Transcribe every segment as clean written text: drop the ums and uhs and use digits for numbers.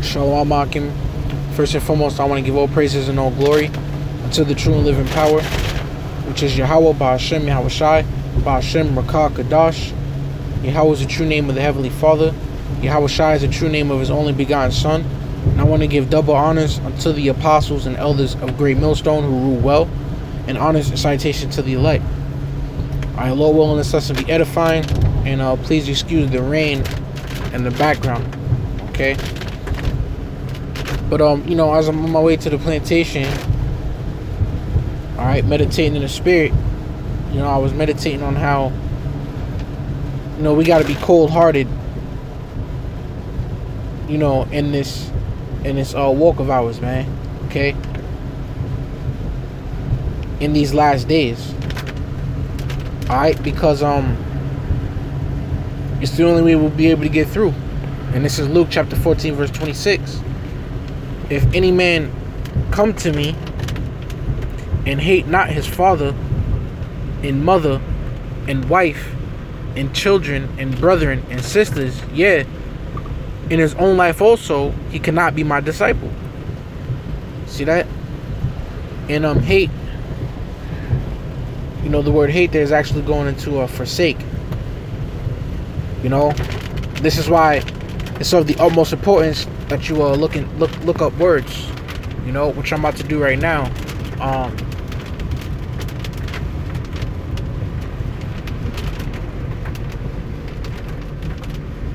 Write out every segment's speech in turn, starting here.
Shalom Akim. First and foremost, I want to give all praises and all glory unto the true and living power, which is Yahweh, Ba'ashem, Yahweh Shai, Ba'ashem, Rakah, Kadash. Yahweh is the true name of the Heavenly Father. Yahweh Shai is the true name of His only begotten Son. And I want to give double honors unto the apostles and elders of Great Millstone who rule well, and honors and citation to the elect. Alright, Lord willing, this lesson be edifying, and please excuse the rain in the background, okay? But as I'm on my way to the plantation, alright, meditating in the spirit, I was meditating on how, we got to be cold-hearted, in this walk of ours, man, okay? In these last days, alright, because it's the only way we'll be able to get through. And this is Luke chapter 14 verse 26. If any man come to me and hate not his father and mother and wife and children and brethren and sisters, in his own life also, he cannot be my disciple. See that? And hate, the word hate there is actually going into forsake. This is why it's of the utmost importance that you look up words, which I'm about to do right now.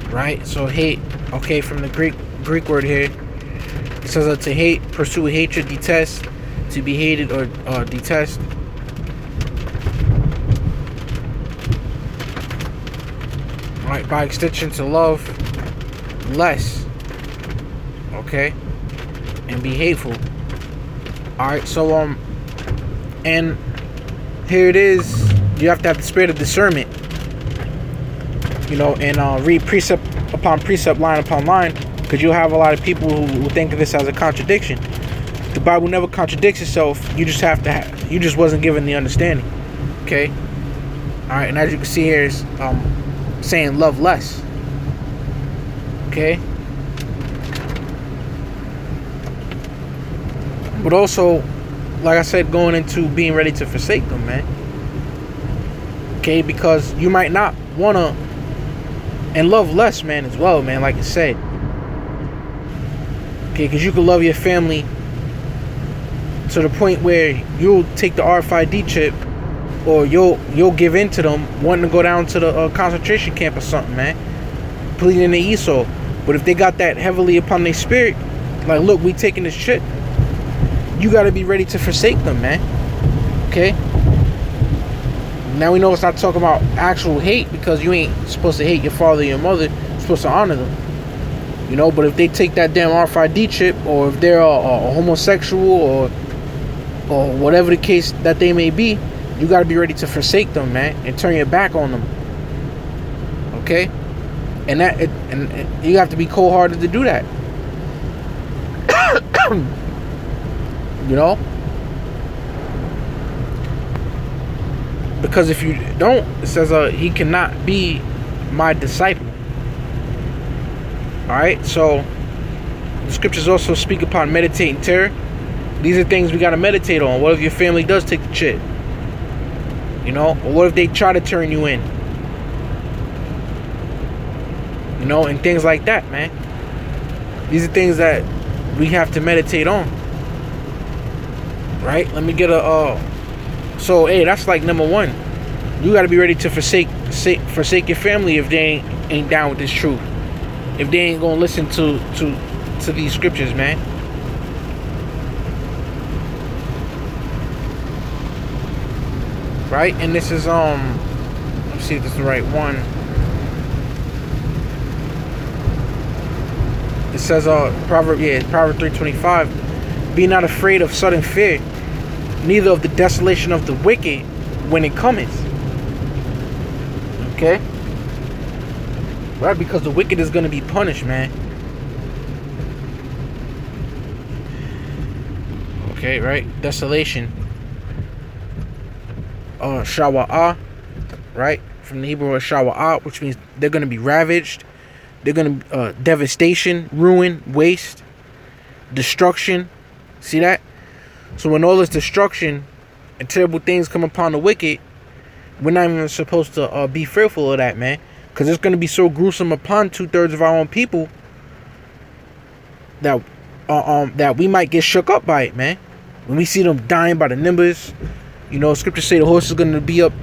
Right, so hate, okay, from the Greek word here, it says to hate, pursue hatred, detest, to be hated or detest. Right, by extension to love less, okay, and be hateful. Alright, so and here it is, you have to have the spirit of discernment, and read precept upon precept, line upon line, because you'll have a lot of people who think of this as a contradiction. The Bible never contradicts itself. You just wasn't given the understanding, okay? Alright, and as you can see here is saying love less, okay? But also, like I said, going into being ready to forsake them, man, okay? Because you might not want to, and love less, man, as well, man, like I said, okay? Because you can love your family to the point where you'll take the RFID chip, or you'll give in to them, wanting to go down to the concentration camp or something, man, pleading the Esau. But if they got that heavily upon their spirit, like, look, we taking this shit, you got to be ready to forsake them, man, okay? Now we know it's not talking about actual hate, because you ain't supposed to hate your father or your mother. You're supposed to honor them, but if they take that damn RFID chip, or if they're a homosexual, or whatever the case that they may be, you got to be ready to forsake them, man, and turn your back on them, okay? And you have to be cold-hearted to do that. Because if you don't, it says he cannot be my disciple. Alright, so the scriptures also speak upon meditating terror. These are things we got to meditate on. What if your family does take the shit? Or what if they try to turn you in? And things like that, man. These are things that we have to meditate on. Right? Let me get so, hey, that's like number one. You got to be ready to forsake your family if they ain't down with this truth. If they ain't going to listen to these scriptures, man. Right? And this is let's see if this is the right one. It says Proverbs 3:25, be not afraid of sudden fear, neither of the desolation of the wicked when it cometh. Okay? Right? Because the wicked is going to be punished, man. Okay, right? Desolation. Shawa'ah, right? From the Hebrew word shawa'ah, which means they're going to be ravaged. They're gonna devastation, ruin, waste, destruction. See that? So when all this destruction and terrible things come upon the wicked, we're not even supposed to be fearful of that, man. Because it's gonna be so gruesome upon 2/3 of our own people that that we might get shook up by it, man. When we see them dying by the numbers, you know, scriptures say the horse is gonna be up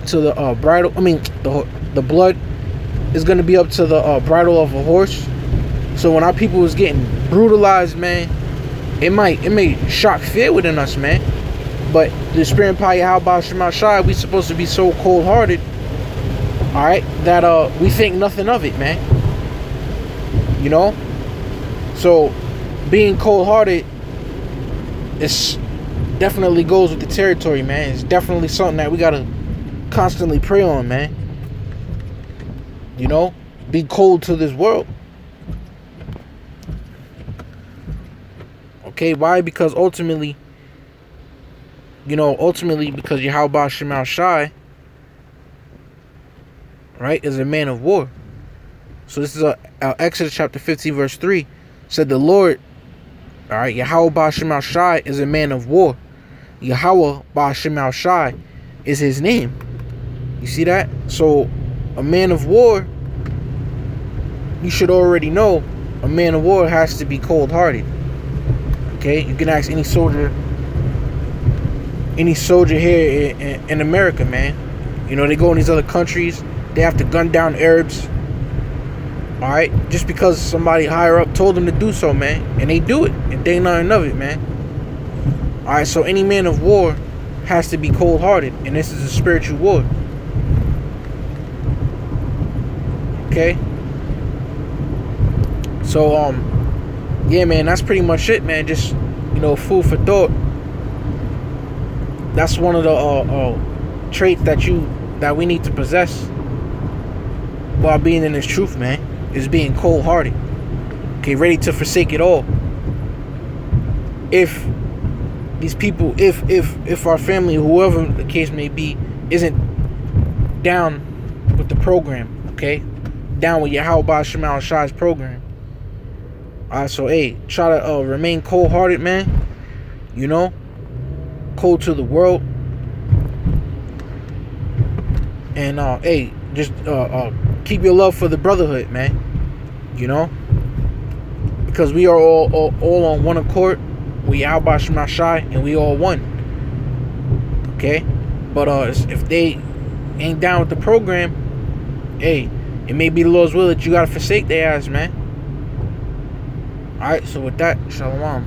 to the bridle. I mean, the blood is gonna be up to the bridle of a horse. So when our people is getting brutalized, man, it may shock fear within us, man. But the spirit and power, how about Shema Shai, we supposed to be so cold hearted, all right, that we think nothing of it, man. You know, so being cold hearted is definitely goes with the territory, man. It's definitely something that we gotta constantly pray on, man. You know, be cold to this world. Okay, why? Because ultimately, because Yahweh Shema Shai, right, is a man of war. So this is Exodus chapter 15 verse 3 said the Lord, all right, Yahweh Shema Shai is a man of war. Yahweh Shema Shai is his name. You see that? So a man of war, you should already know a man of war has to be cold-hearted. Okay, you can ask any soldier here in America, man. You know, they go in these other countries, they have to gun down Arabs, all right, just because somebody higher up told them to do so, man, and they do it, and they nothing of it, man. All right, so any man of war has to be cold-hearted, and this is a spiritual war. Okay, so yeah, man, that's pretty much it, man. Just, you know, food for thought. That's one of the traits that we need to possess while being in this truth, man, is being cold-hearted. Okay, ready to forsake it all. If these people, if our family, whoever the case may be, isn't down with the program, okay, down with Yahweh Shema Shai's program. Alright, so hey, try to remain cold-hearted, man. You know, cold to the world. And hey, just keep your love for the brotherhood, man. You know, because we are all on one accord. We Yahweh Shema Shai, and we all one. Okay, but if they ain't down with the program, hey, it may be the Lord's will that you gotta forsake their ass, man. Alright, so with that, shalom.